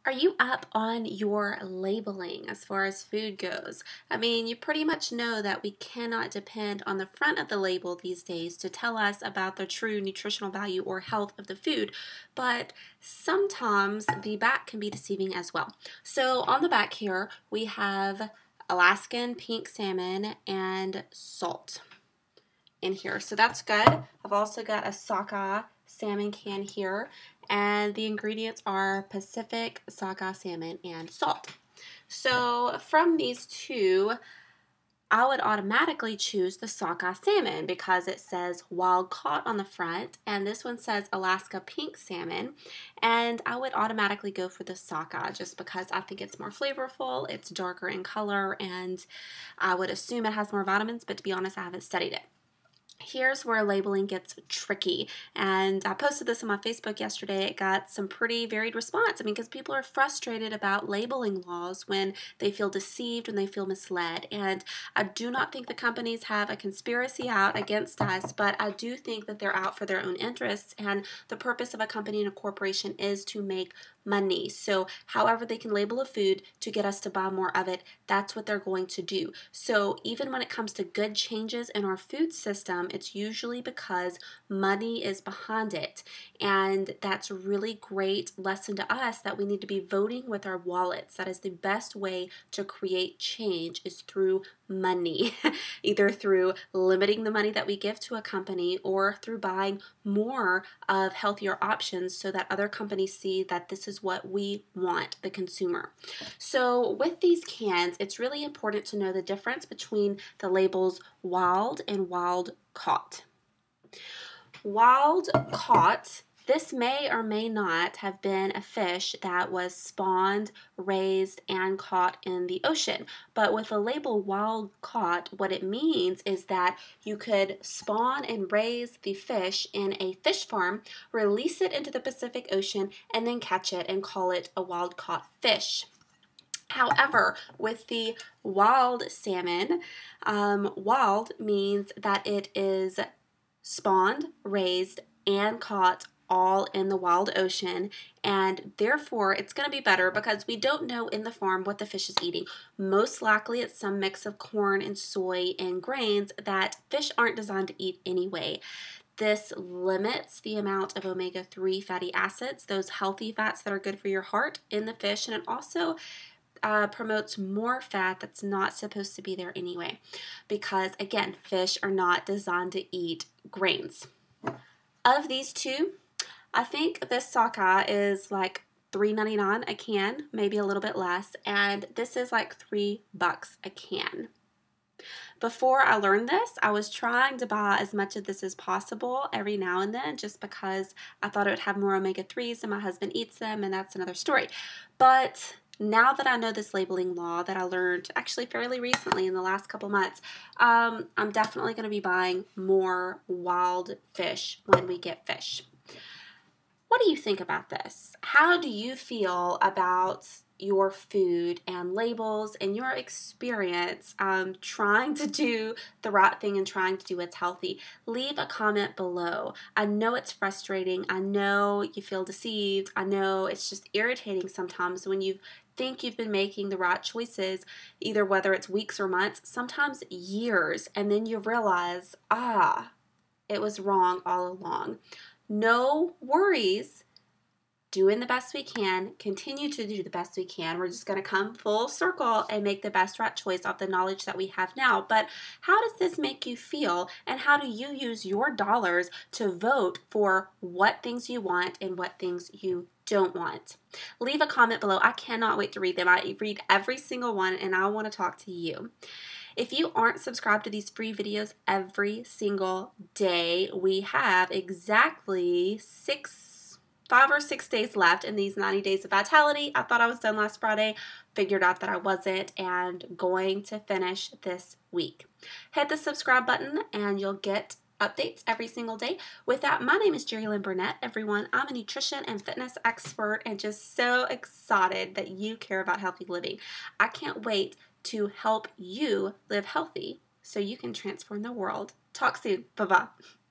Are you up on your labeling as far as food goes? I mean, you pretty much know that we cannot depend on the front of the label these days to tell us about the true nutritional value or health of the food, but sometimes the back can be deceiving as well. So on the back here, we have Alaskan pink salmon and salt in here. So that's good. I've also got a sockeye salmon can here, and the ingredients are Pacific sockeye salmon and salt. So from these two, I would automatically choose the sockeye salmon because it says wild caught on the front, and this one says Alaska pink salmon, and I would automatically go for the sockeye just because I think it's more flavorful, it's darker in color, and I would assume it has more vitamins, but to be honest, I haven't studied it. Here's where labeling gets tricky, and I posted this on my Facebook yesterday. It got some pretty varied response. I mean, because people are frustrated about labeling laws when they feel deceived, when they feel misled, and I do not think the companies have a conspiracy out against us, but I do think that they're out for their own interests, and the purpose of a company and a corporation is to make money. So however they can label a food to get us to buy more of it, that's what they're going to do. So even when it comes to good changes in our food system, it's usually because money is behind it. And that's a really great lesson to us that we need to be voting with our wallets. That is the best way to create change, is through money, either through limiting the money that we give to a company or through buying more of healthier options so that other companies see that this is what we want, the consumer. So with these cans, it's really important to know the difference between the labels wild and wild caught. Wild caught, this may or may not have been a fish that was spawned, raised, and caught in the ocean. But with the label wild caught, what it means is that you could spawn and raise the fish in a fish farm, release it into the Pacific Ocean, and then catch it and call it a wild caught fish. However, with the wild salmon, wild means that it is spawned, raised, and caught all in the wild ocean, and therefore it's going to be better because we don't know in the farm what the fish is eating. Most likely it's some mix of corn and soy and grains that fish aren't designed to eat anyway. This limits the amount of omega-3 fatty acids, those healthy fats that are good for your heart, in the fish, and it also promotes more fat that's not supposed to be there anyway, because again, fish are not designed to eat grains. Of these two, I think this sockeye is like $3.99 a can, maybe a little bit less, and this is like $3 a can. Before I learned this, I was trying to buy as much of this as possible every now and then just because I thought it would have more omega-3s and my husband eats them, and that's another story. But now that I know this labeling law that I learned actually fairly recently in the last couple months, I'm definitely going to be buying more wild fish when we get fish. What do you think about this? How do you feel about your food and labels and your experience trying to do the right thing and trying to do what's healthy? Leave a comment below. I know it's frustrating. I know you feel deceived. I know it's just irritating sometimes when you think you've been making the right choices, either whether it's weeks or months, sometimes years, and then you realize, it was wrong all along. No worries. Doing the best we can, continue to do the best we can. We're just going to come full circle and make the best right choice off the knowledge that we have now. But how does this make you feel, and how do you use your dollars to vote for what things you want and what things you don't want? Leave a comment below. I cannot wait to read them. I read every single one, and I want to talk to you. If you aren't subscribed to these free videos every single day, we have exactly 5 or 6 days left in these 90 days of vitality. I thought I was done last Friday, figured out that I wasn't, and going to finish this week. Hit the subscribe button and you'll get updates every single day. With that, my name is Jerry Lynn Burnett, everyone. I'm a nutrition and fitness expert and just so excited that you care about healthy living. I can't wait to help you live healthy so you can transform the world. Talk soon. Bye-bye.